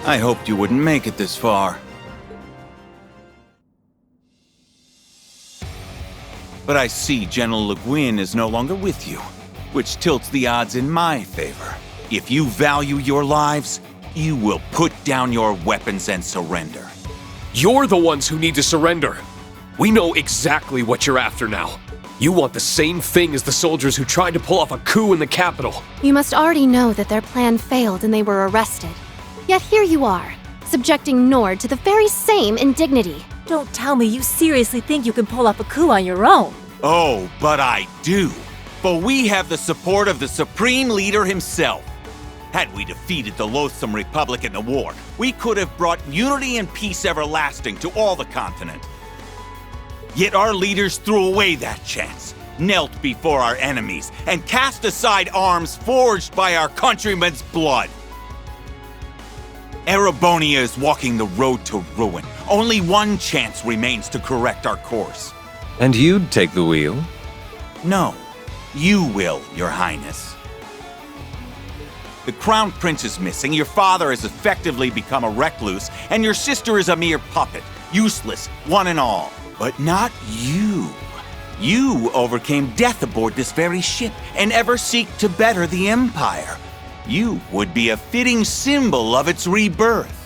I hoped you wouldn't make it this far. But I see General Le Guin is no longer with you, which tilts the odds in my favor. If you value your lives, you will put down your weapons and surrender. You're the ones who need to surrender. We know exactly what you're after now. You want the same thing as the soldiers who tried to pull off a coup in the capital. You must already know that their plan failed and they were arrested. Yet here you are, subjecting Nord to the very same indignity. Don't tell me you seriously think you can pull off a coup on your own. Oh, but I do. For we have the support of the Supreme Leader himself. Had we defeated the loathsome Republic in the war, we could have brought unity and peace everlasting to all the continent. Yet our leaders threw away that chance, knelt before our enemies, and cast aside arms forged by our countrymen's blood. Erebonia is walking the road to ruin. Only one chance remains to correct our course. And you'd take the wheel? No, you will, Your Highness. The Crown Prince is missing, your father has effectively become a recluse, and your sister is a mere puppet, useless, one and all. But not you. You overcame death aboard this very ship, and ever seek to better the Empire. You would be a fitting symbol of its rebirth.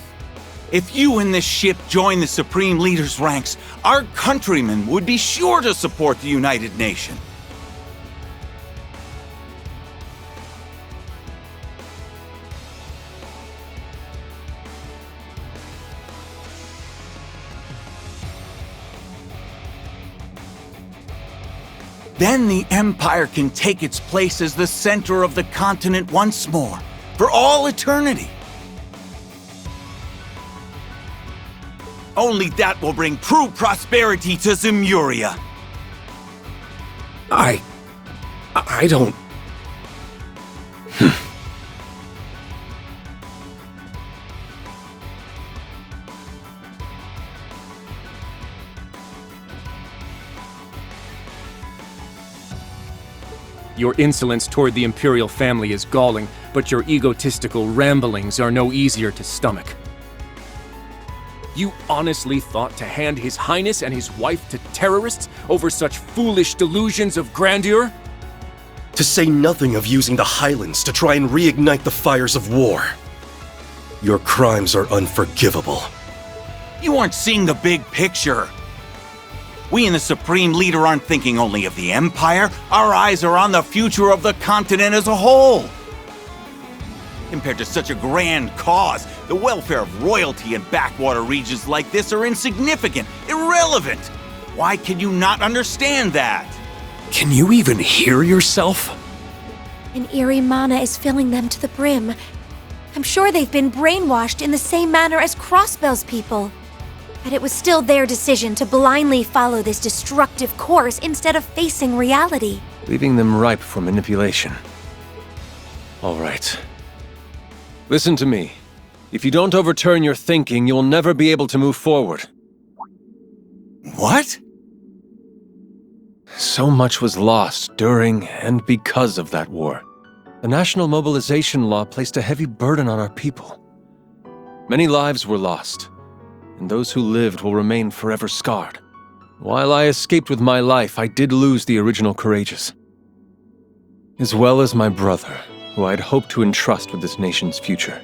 If you and this ship join the Supreme Leader's ranks, our countrymen would be sure to support the United Nation. Then the Empire can take its place as the center of the continent once more, for all eternity. Only that will bring true prosperity to Zemuria. I don't... Your insolence toward the Imperial family is galling, but your egotistical ramblings are no easier to stomach. You honestly thought to hand His Highness and his wife to terrorists over such foolish delusions of grandeur? To say nothing of using the Highlands to try and reignite the fires of war. Your crimes are unforgivable. You aren't seeing the big picture. We and the Supreme Leader aren't thinking only of the Empire. Our eyes are on the future of the continent as a whole. Compared to such a grand cause, the welfare of royalty in backwater regions like this are insignificant, irrelevant. Why can you not understand that? Can you even hear yourself? An eerie mana is filling them to the brim. I'm sure they've been brainwashed in the same manner as Crossbell's people. But it was still their decision to blindly follow this destructive course instead of facing reality. Leaving them ripe for manipulation. All right. Listen to me. If you don't overturn your thinking, you'll never be able to move forward. What? So much was lost during and because of that war. The national mobilization law placed a heavy burden on our people. Many lives were lost, and those who lived will remain forever scarred. While I escaped with my life, I did lose the original courageous, as well as my brother, who I had hoped to entrust with this nation's future.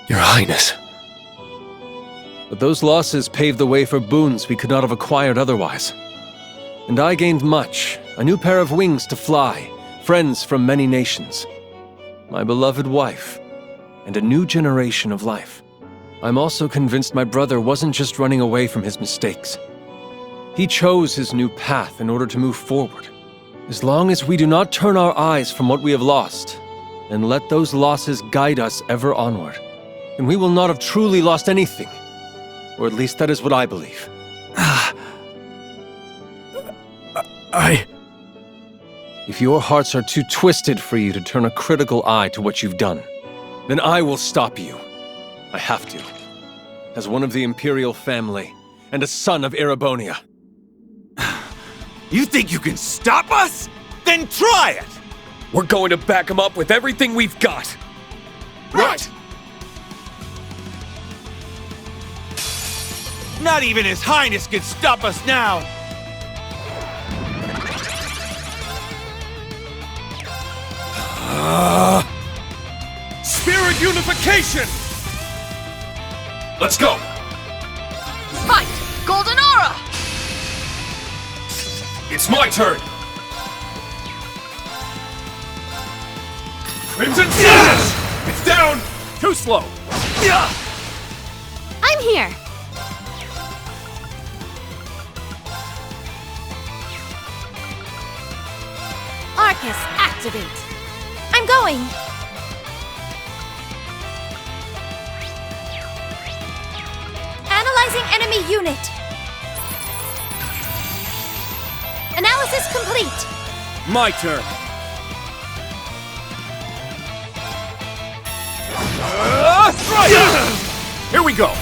Your Highness. But those losses paved the way for boons we could not have acquired otherwise. And I gained much, a new pair of wings to fly, friends from many nations, my beloved wife, and a new generation of life. I'm also convinced my brother wasn't just running away from his mistakes. He chose his new path in order to move forward. As long as we do not turn our eyes from what we have lost, and let those losses guide us ever onward, then we will not have truly lost anything. Or at least that is what I believe. If your hearts are too twisted for you to turn a critical eye to what you've done, then I will stop you. I have to. As one of the Imperial family, and a son of Erebonia. You think you can stop us? Then try it! We're going to back him up with everything we've got. What? Not even His Highness can stop us now! Spirit unification! Let's go! Fight! Golden Aura! It's my turn! Crimson Slash! It's down! Too slow! I'm here! Arcus, activate! I'm going! Analyzing enemy unit! Analysis complete! My turn! Here we go!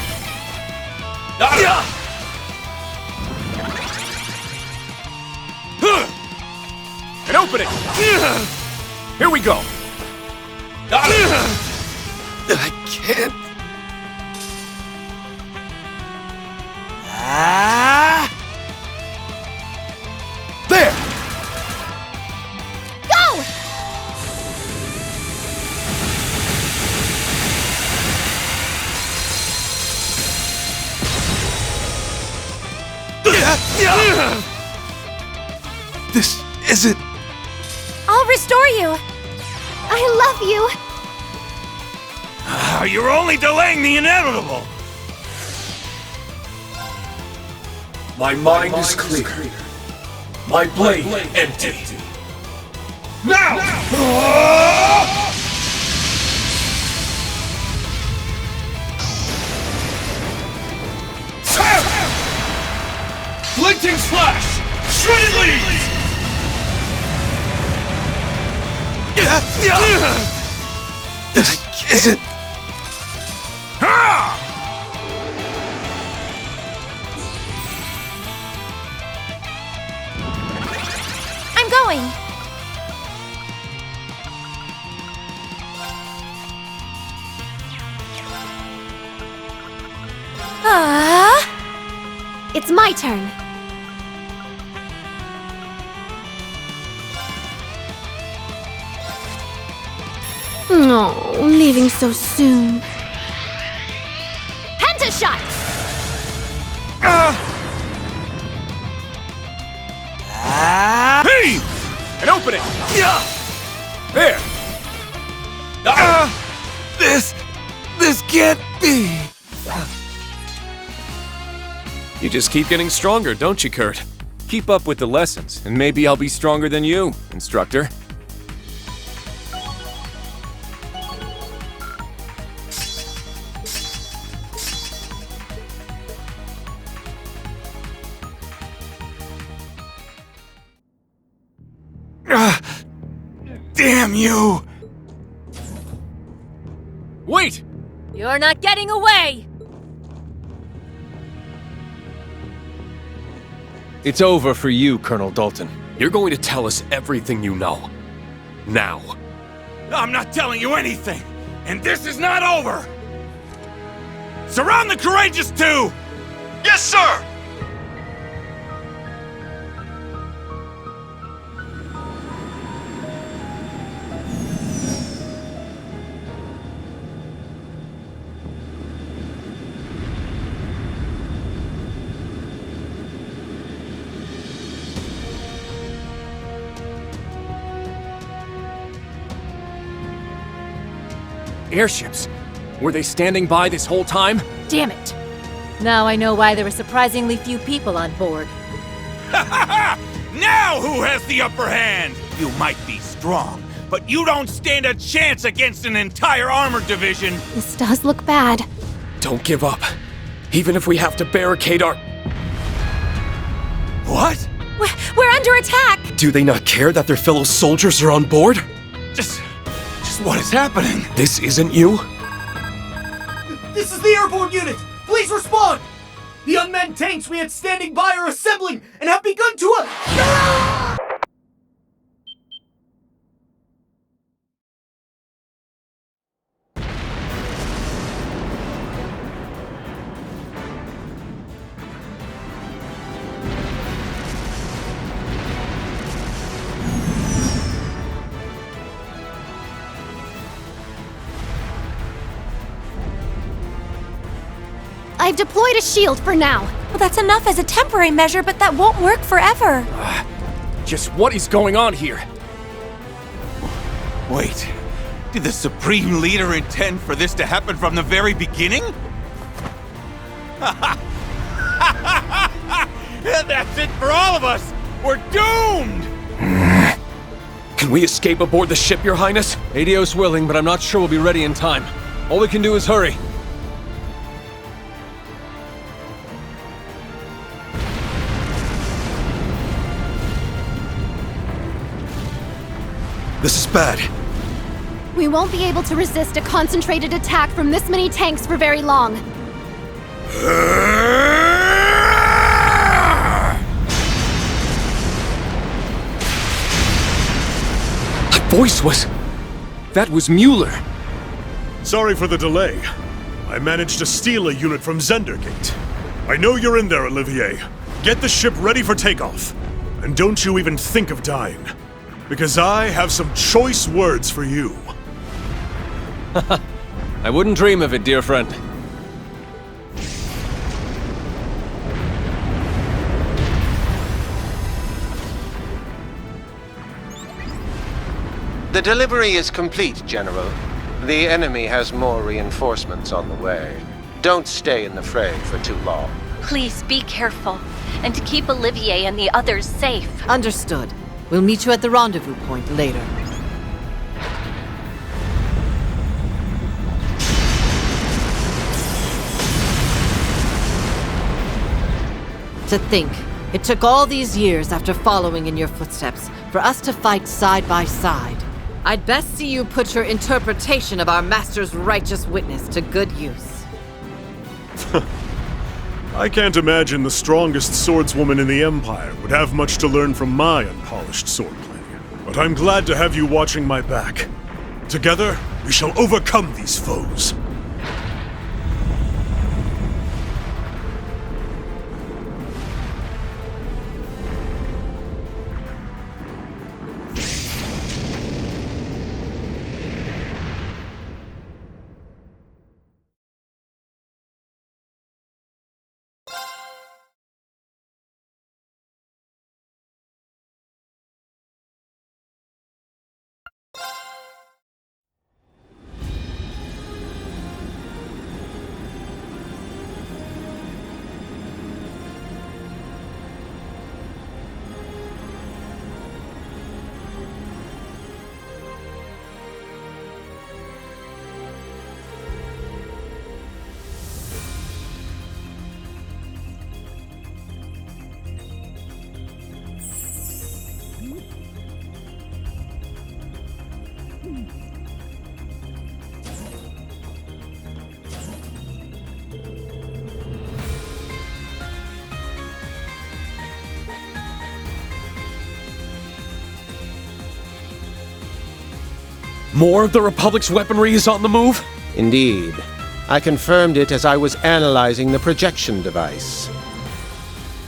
An opening! Here we go! I can't. There! Go! This isn't. I'll restore you! I love you! You're only delaying the inevitable! My mind is clear. My blade empty. Now! Glinting Slash! Shredded Leaves! This isn't. I'm going! It's my turn. No, leaving so soon. Pentashot! Hey! An opening! There! This can't be. You just keep getting stronger, don't you, Kurt? Keep up with the lessons, and maybe I'll be stronger than you, instructor. Damn you! Wait! You're not getting away! It's over for you, Colonel Dalton. You're going to tell us everything you know. Now. I'm not telling you anything! And this is not over! Surround the Courageous Two! Yes, sir! Airships? Were they standing by this whole time? Damn it! Now I know why there were surprisingly few people on board. Now who has the upper hand? You might be strong, but you don't stand a chance against an entire armored division! This does look bad. Don't give up. Even if we have to barricade our... What? We're under attack! Do they not care that their fellow soldiers are on board? Just what is happening? This isn't you? This is the airborne unit! Please respond! The unmanned tanks we had standing by are assembling and have begun to I've deployed a shield for now. Well, that's enough as a temporary measure, but that won't work forever. Just what is going on here? Wait, did the Supreme Leader intend for this to happen from the very beginning? That's it for all of us! We're doomed! Can we escape aboard the ship, Your Highness? Adio's willing, but I'm not sure we'll be ready in time. All we can do is hurry. This is bad. We won't be able to resist a concentrated attack from this many tanks for very long. That voice was... That was Mueller. Sorry for the delay. I managed to steal a unit from Zendergate. I know you're in there, Olivier. Get the ship ready for takeoff. And don't you even think of dying. Because I have some choice words for you. I wouldn't dream of it, dear friend. The delivery is complete, General. The enemy has more reinforcements on the way. Don't stay in the fray for too long. Please be careful, and to keep Olivier and the others safe. Understood. We'll meet you at the rendezvous point later. To think, it took all these years after following in your footsteps for us to fight side by side. I'd best see you put your interpretation of our master's righteous witness to good use. I can't imagine the strongest swordswoman in the Empire would have much to learn from my unpolished swordplay. But I'm glad to have you watching my back. Together, we shall overcome these foes. More of the Republic's weaponry is on the move? Indeed. I confirmed it as I was analyzing the projection device.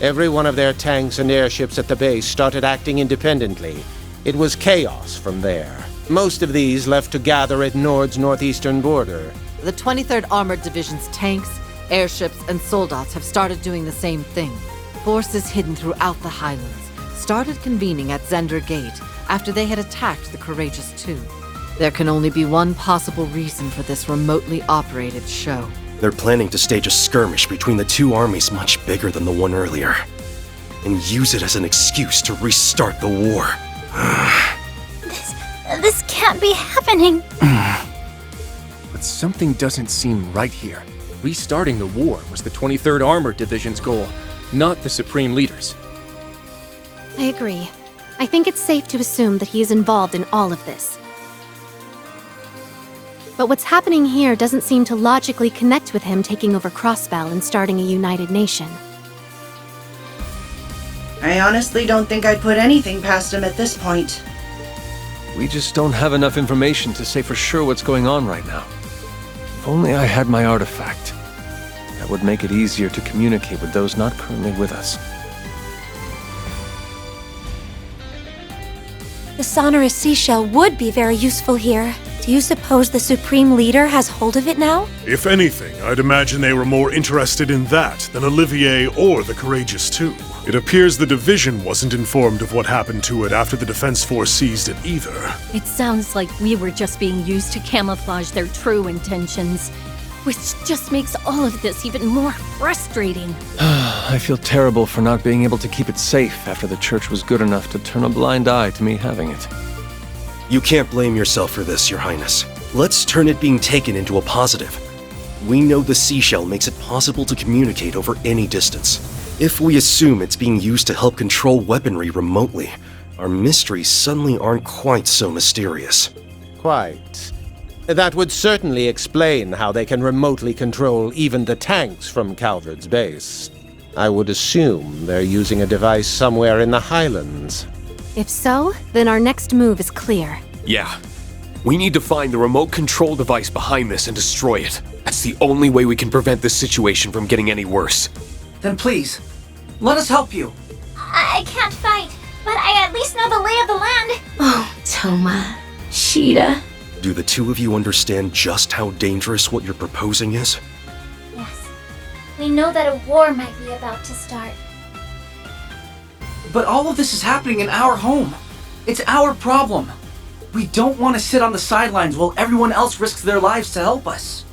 Every one of their tanks and airships at the base started acting independently. It was chaos from there. Most of these left to gather at Nord's northeastern border. The 23rd Armored Division's tanks, airships, and soldats have started doing the same thing. Forces hidden throughout the Highlands started convening at Zender Gate after they had attacked the Courageous II. There can only be one possible reason for this remotely operated show. They're planning to stage a skirmish between the two armies much bigger than the one earlier, and use it as an excuse to restart the war. This can't be happening. But something doesn't seem right here. Restarting the war was the 23rd Armored Division's goal, not the Supreme Leader's. I agree. I think it's safe to assume that he is involved in all of this. But what's happening here doesn't seem to logically connect with him taking over Crossbell and starting a united nation. I honestly don't think I'd put anything past him at this point. We just don't have enough information to say for sure what's going on right now. If only I had my artifact. That would make it easier to communicate with those not currently with us. The sonorous seashell would be very useful here. Do you suppose the Supreme Leader has hold of it now? If anything, I'd imagine they were more interested in that than Olivier or the Courageous 2. It appears the Division wasn't informed of what happened to it after the Defense Force seized it either. It sounds like we were just being used to camouflage their true intentions, which just makes all of this even more frustrating. I feel terrible for not being able to keep it safe after the Church was good enough to turn a blind eye to me having it. You can't blame yourself for this, Your Highness. Let's turn it being taken into a positive. We know the seashell makes it possible to communicate over any distance. If we assume it's being used to help control weaponry remotely, our mysteries suddenly aren't quite so mysterious. Quite. That would certainly explain how they can remotely control even the tanks from Calvard's base. I would assume they're using a device somewhere in the Highlands. If so, then our next move is clear. Yeah. We need to find the remote control device behind this and destroy it. That's the only way we can prevent this situation from getting any worse. Then please, let us help you. I can't fight, but I at least know the lay of the land. Oh, Toma. Sheeta. Do the two of you understand just how dangerous what you're proposing is? Yes. We know that a war might be about to start. But all of this is happening in our home. It's our problem. We don't want to sit on the sidelines while everyone else risks their lives to help us.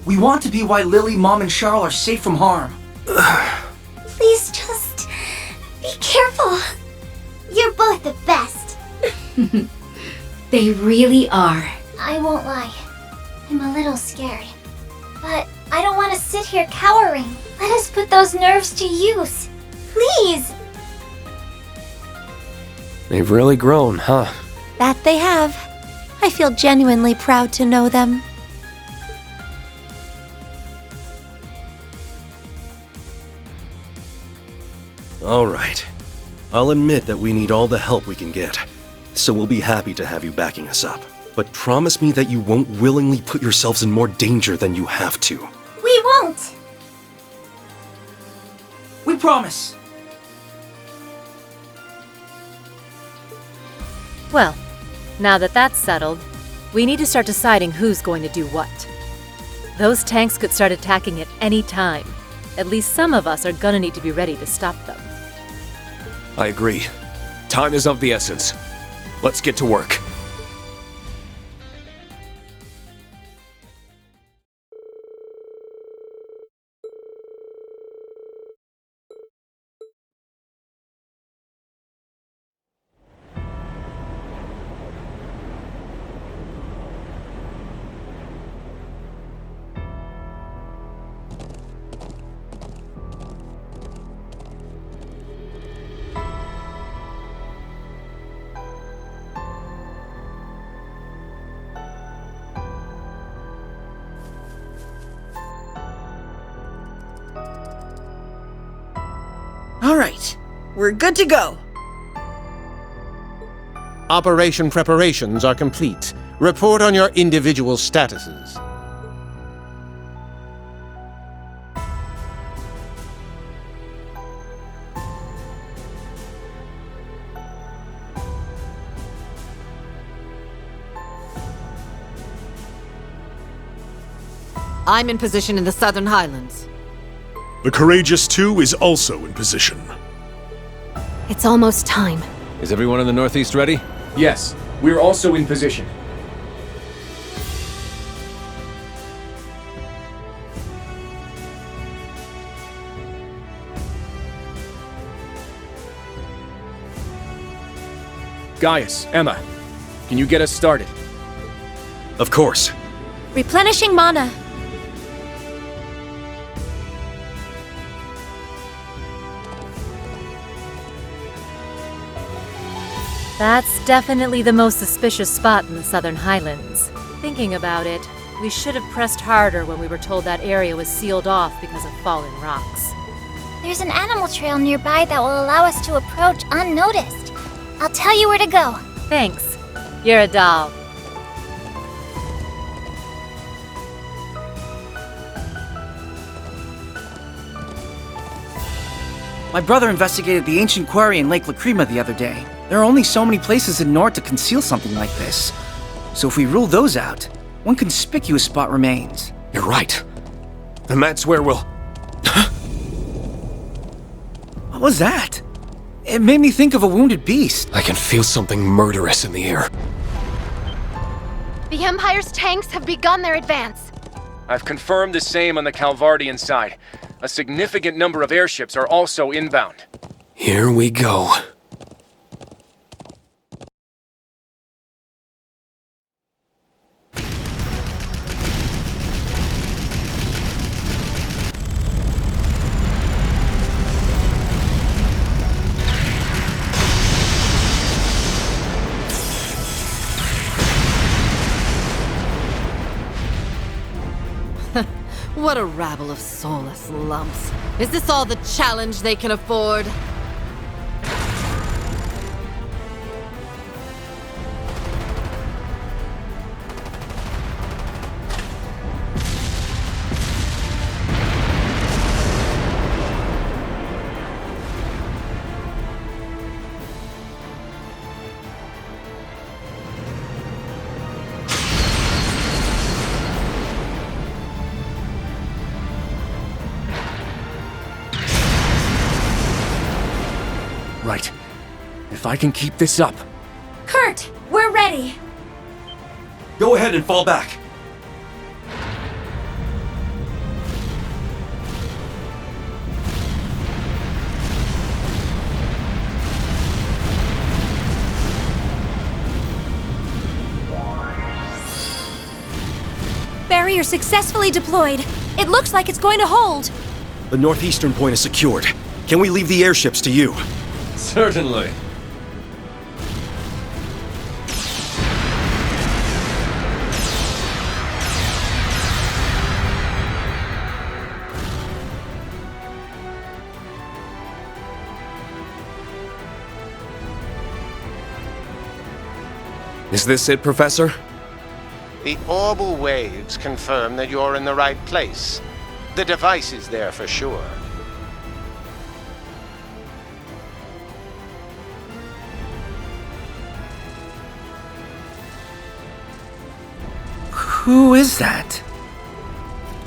We want to be why Lily, Mom, and Charles are safe from harm. Please just be careful. You're both the best. They really are. I won't lie. I'm a little scared. But I don't want to sit here cowering. Let us put those nerves to use. Please. They've really grown, huh? That they have. I feel genuinely proud to know them. All right. I'll admit that we need all the help we can get, so we'll be happy to have you backing us up. But promise me that you won't willingly put yourselves in more danger than you have to. We won't. We promise. Well, now that that's settled, we need to start deciding who's going to do what. Those tanks could start attacking at any time. At least some of us are gonna need to be ready to stop them. I agree. Time is of the essence. Let's get to work. All right, we're good to go. Operation preparations are complete. Report on your individual statuses. I'm in position in the Southern Highlands. The Courageous 2 is also in position. It's almost time. Is everyone in the Northeast ready? Yes, we're also in position. Gaius, Emma, can you get us started? Of course. Replenishing mana. That's definitely the most suspicious spot in the Southern Highlands. Thinking about it, we should have pressed harder when we were told that area was sealed off because of fallen rocks. There's an animal trail nearby that will allow us to approach unnoticed. I'll tell you where to go. Thanks. You're a doll. My brother investigated the ancient quarry in Lake Lacrima the other day. There are only so many places in Nord to conceal something like this. So if we rule those out, one conspicuous spot remains. You're right. And that's where we'll... What was that? It made me think of a wounded beast. I can feel something murderous in the air. The Empire's tanks have begun their advance. I've confirmed the same on the Calvardian side. A significant number of airships are also inbound. Here we go. What a rabble of soulless lumps. Is this all the challenge they can afford? Right. If I can keep this up... Kurt, we're ready. Go ahead and fall back. Barrier successfully deployed. It looks like it's going to hold. The northeastern point is secured. Can we leave the airships to you? Certainly. Is this it, Professor? The orbal waves confirm that you're in the right place. The device is there for sure. Who is that?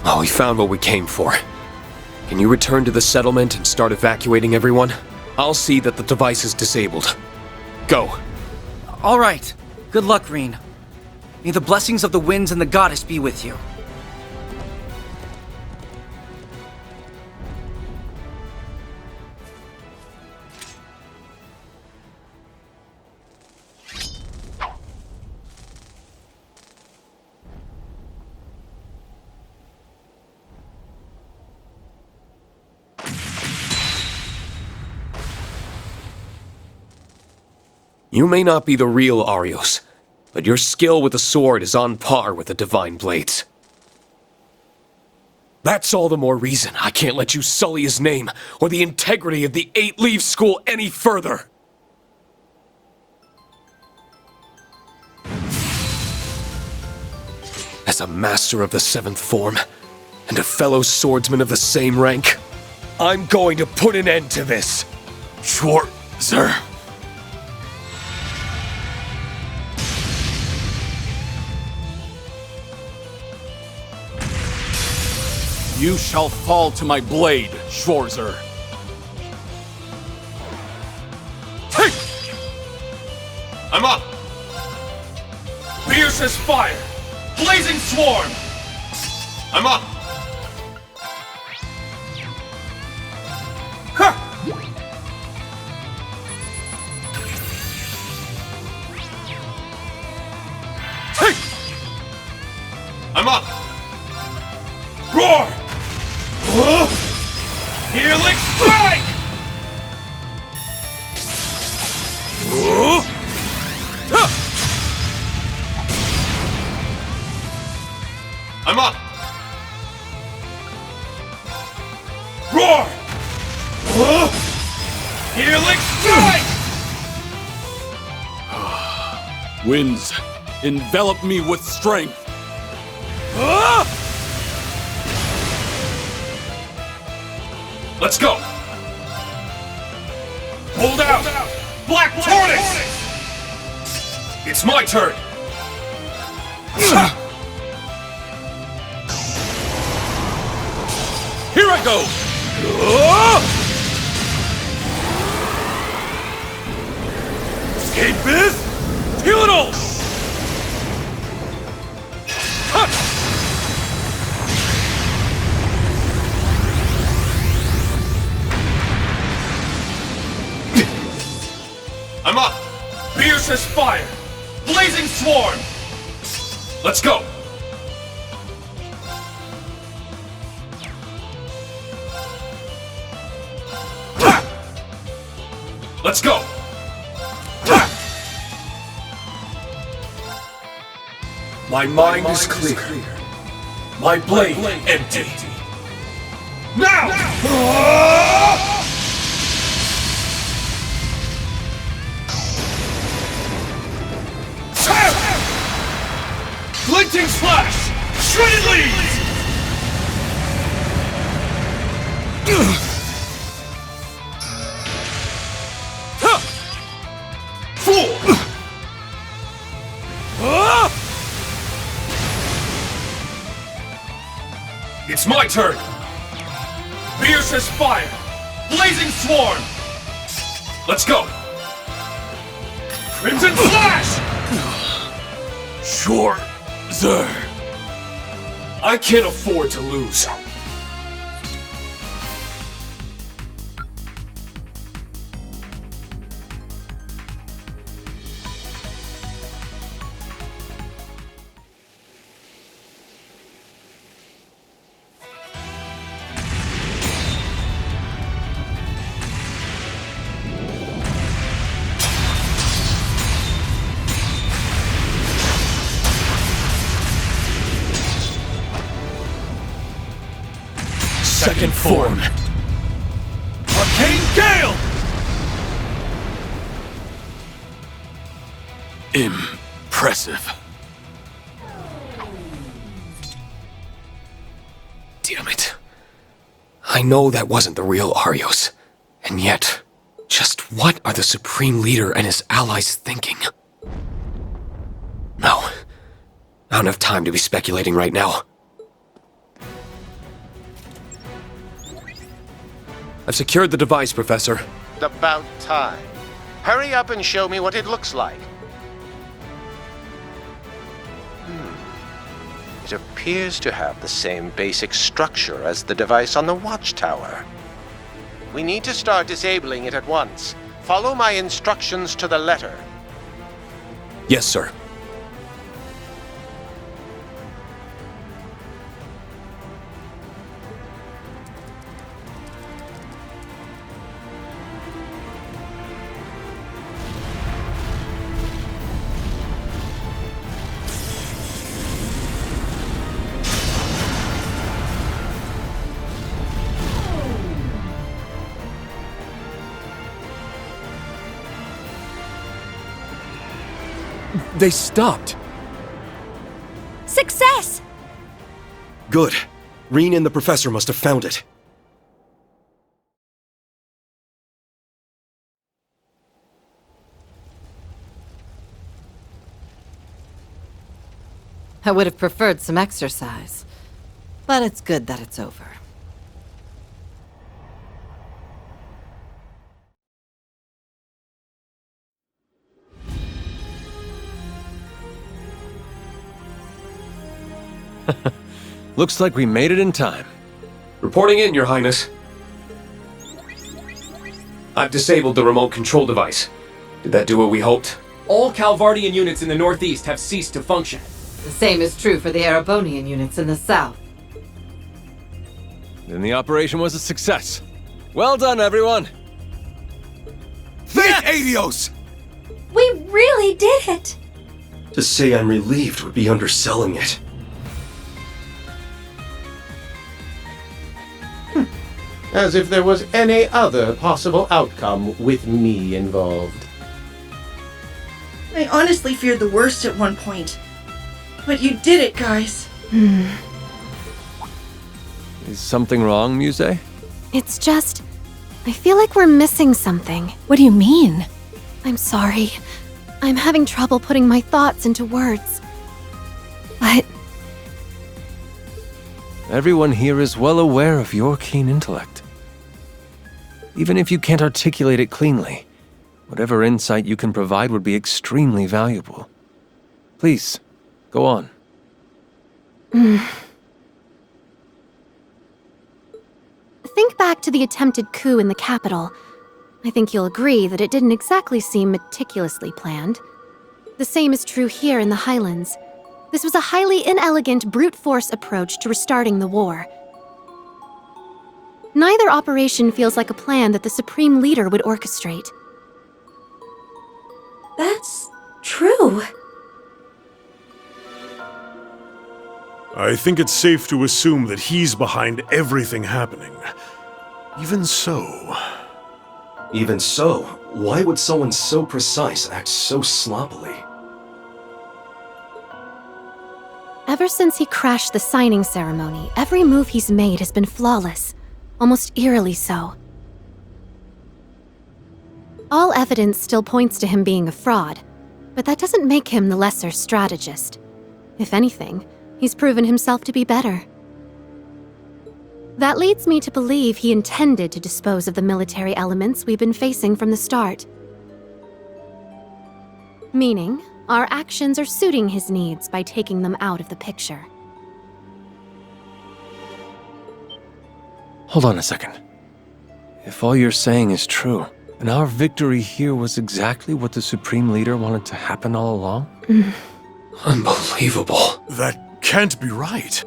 Oh, we found what we came for. Can you return to the settlement and start evacuating everyone? I'll see that the device is disabled. Go. All right. Good luck, Rean. May the blessings of the winds and the goddess be with you. You may not be the real Arios, but your skill with the sword is on par with the Divine Blades. That's all the more reason I can't let you sully his name or the integrity of the 8-Leaf School any further. As a master of the 7th form, and a fellow swordsman of the same rank, I'm going to put an end to this. Schwarzer. You shall fall to my blade, Schwarzer. Hey! I'm up! Fierce as fire! Blazing swarm! I'm up! Hey! I'm up! Roar! Healing strike! I'm up! Roar! Healing strike! Winds, envelop me with strength. Let's go! Hold out! Black Tortoise! It's my turn! go! Escapist! Heal it all! I'm up! Pierce's fire! Blazing swarm! Let's go! Let's go! My mind is clear. My blade empty. Now! Glinting slash! Shredded leaves! Fool! It's my turn! Pierce's fire! Blazing swarm! Let's go! Crimson Slash! Sure, sir. I can't afford to lose. Second form. Arcane Gale! Impressive. Damn it. I know that wasn't the real Arios. And yet, just what are the Supreme Leader and his allies thinking? No. I don't have time to be speculating right now. I've secured the device, Professor. About time. Hurry up and show me what it looks like. It appears to have the same basic structure as the device on the watchtower. We need to start disabling it at once. Follow my instructions to the letter. Yes, sir. They stopped. Success! Good. Rean and the professor must have found it. I would have preferred some exercise, but it's good that it's over. Looks like we made it in time. Reporting in, Your Highness. I've disabled the remote control device. Did that do what we hoped? All Calvardian units in the northeast have ceased to function. The same is true for the Erebonian units in the south. Then the operation was a success. Well done, everyone! Thank Adios! We really did it! To say I'm relieved would be underselling it. As if there was any other possible outcome with me involved. I honestly feared the worst at one point. But you did it, guys. Is something wrong, Muse? It's just... I feel like we're missing something. What do you mean? I'm sorry. I'm having trouble putting my thoughts into words. But... Everyone here is well aware of your keen intellect. Even if you can't articulate it cleanly, whatever insight you can provide would be extremely valuable. Please, go on. Think back to the attempted coup in the capital. I think you'll agree that it didn't exactly seem meticulously planned. The same is true here in the Highlands. This was a highly inelegant brute force approach to restarting the war. Neither operation feels like a plan that the Supreme Leader would orchestrate. That's true. I think it's safe to assume that he's behind everything happening. Even so... Even so, why would someone so precise act so sloppily? Ever since he crashed the signing ceremony, every move he's made has been flawless, almost eerily so. All evidence still points to him being a fraud, but that doesn't make him the lesser strategist. If anything, he's proven himself to be better. That leads me to believe he intended to dispose of the military elements we've been facing from the start. Meaning, our actions are suiting his needs by taking them out of the picture. Hold on a second. If all you're saying is true, and our victory here was exactly what the Supreme Leader wanted to happen all along? Unbelievable. That can't be right.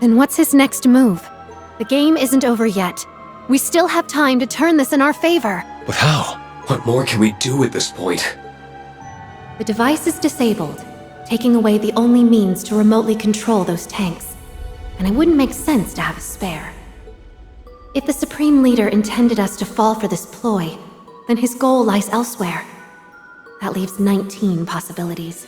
Then what's his next move? The game isn't over yet. We still have time to turn this in our favor. But how? What more can we do at this point? The device is disabled, taking away the only means to remotely control those tanks. And it wouldn't make sense to have a spare. If the Supreme Leader intended us to fall for this ploy, then his goal lies elsewhere. That leaves 19 possibilities.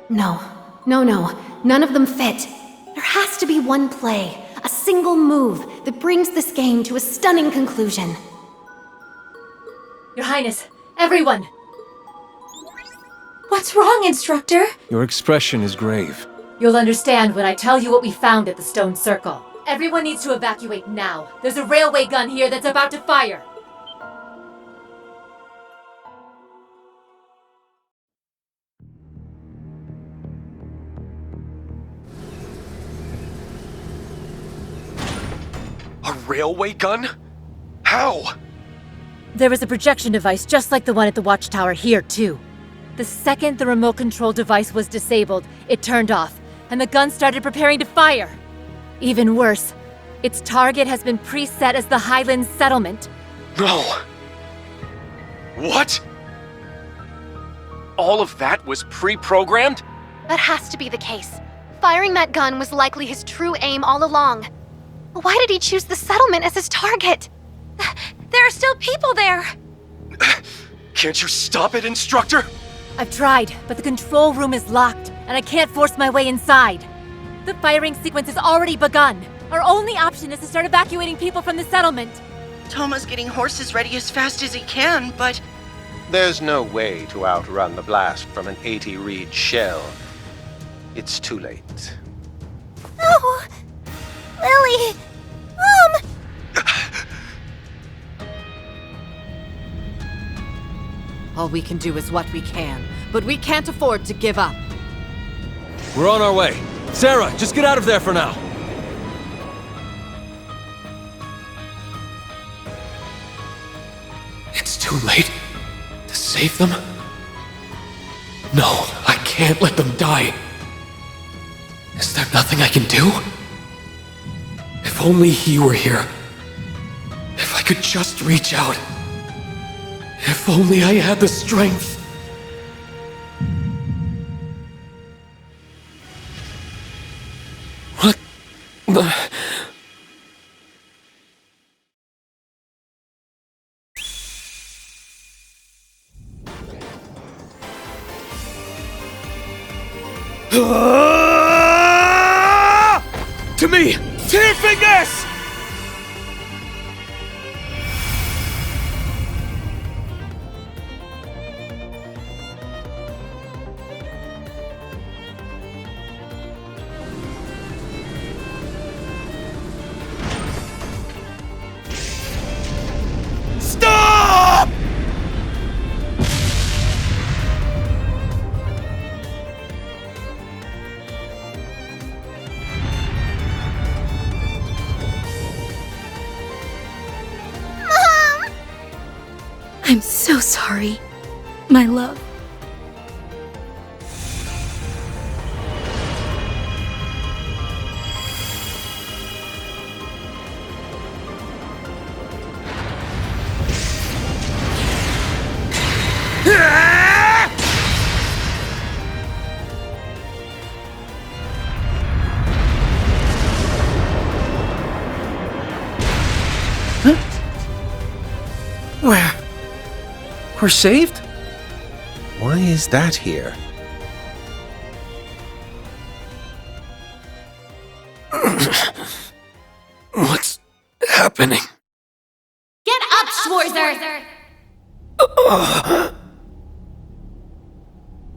No, none of them fit. There has to be one play, a single move that brings this game to a stunning conclusion. Your Highness, everyone! What's wrong, Instructor? Your expression is grave. You'll understand when I tell you what we found at the Stone Circle. Everyone needs to evacuate now. There's a railway gun here that's about to fire. A railway gun? How? There was a projection device just like the one at the watchtower here, too. The second the remote control device was disabled, it turned off, and the gun started preparing to fire. Even worse, its target has been preset as the Highlands settlement. No. What? All of that was pre-programmed? That has to be the case. Firing that gun was likely his true aim all along. Why did he choose the settlement as his target? There are still people there! Can't you stop it, Instructor? I've tried, but the control room is locked, and I can't force my way inside. The firing sequence has already begun. Our only option is to start evacuating people from the settlement. Toma's getting horses ready as fast as he can, but... There's no way to outrun the blast from an 80-reed shell. It's too late. No! Lily! Mom! All we can do is what we can, but we can't afford to give up. We're on our way. Sarah, just get out of there for now. It's too late to save them? No, I can't let them die. Is there nothing I can do? If only he were here. If I could just reach out. If only I had the strength. What the... To me! Tear fingers! I'm so sorry, my love. We're saved? Why is that here? What's happening? Get up, Schwarzer!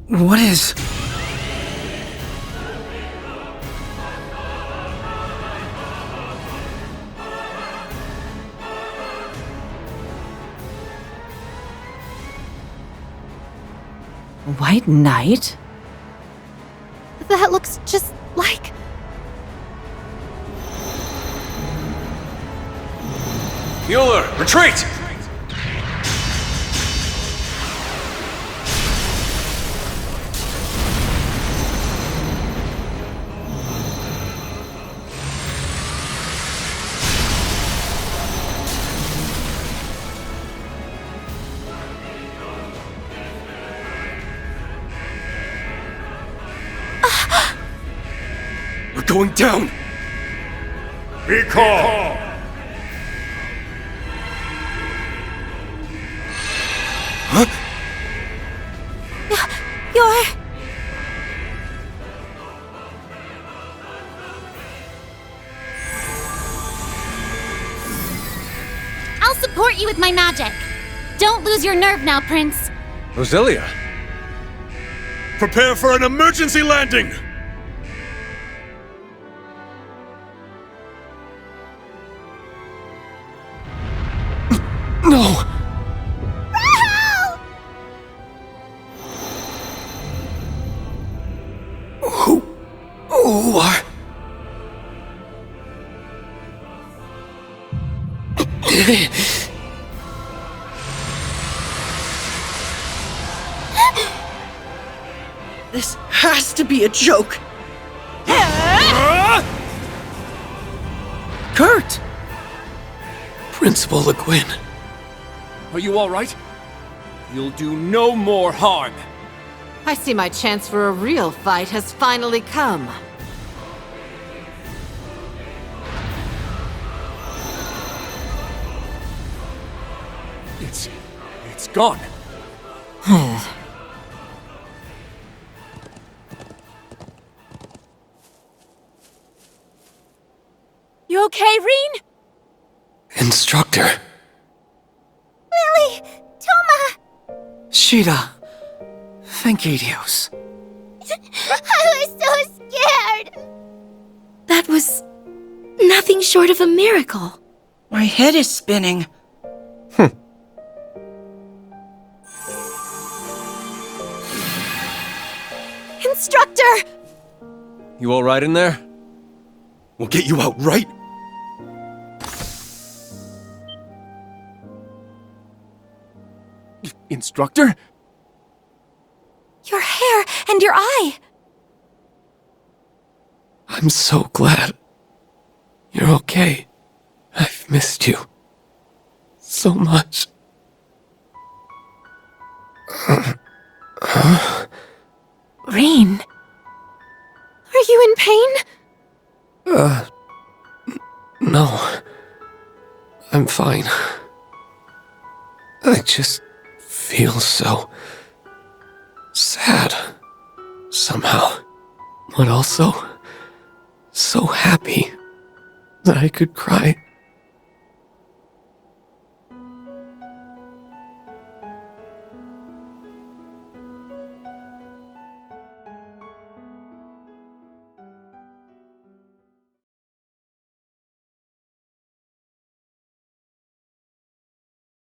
What is... White Knight? That looks just like... Mueller, retreat! We're going down! Be calm! You're... I'll support you with my magic. Don't lose your nerve now, Prince. Roselia! Prepare for an emergency landing! No! Who are... This has to be a joke. Kurt! Principal Le Guin. Are you all right? You'll do no more harm. I see my chance for a real fight has finally come. It's gone. You okay, Rean? Instructor. Lily! Toma! Sheeta. Thank you, Dios. I was so scared! That was nothing short of a miracle. My head is spinning. Instructor! You all right in there? We'll get you out right. Instructor? Your hair and your eye! I'm so glad. You're okay. I've missed you. So much. Rean? Are you in pain? No. I'm fine. I just feel so... sad. Somehow. But also... so happy that I could cry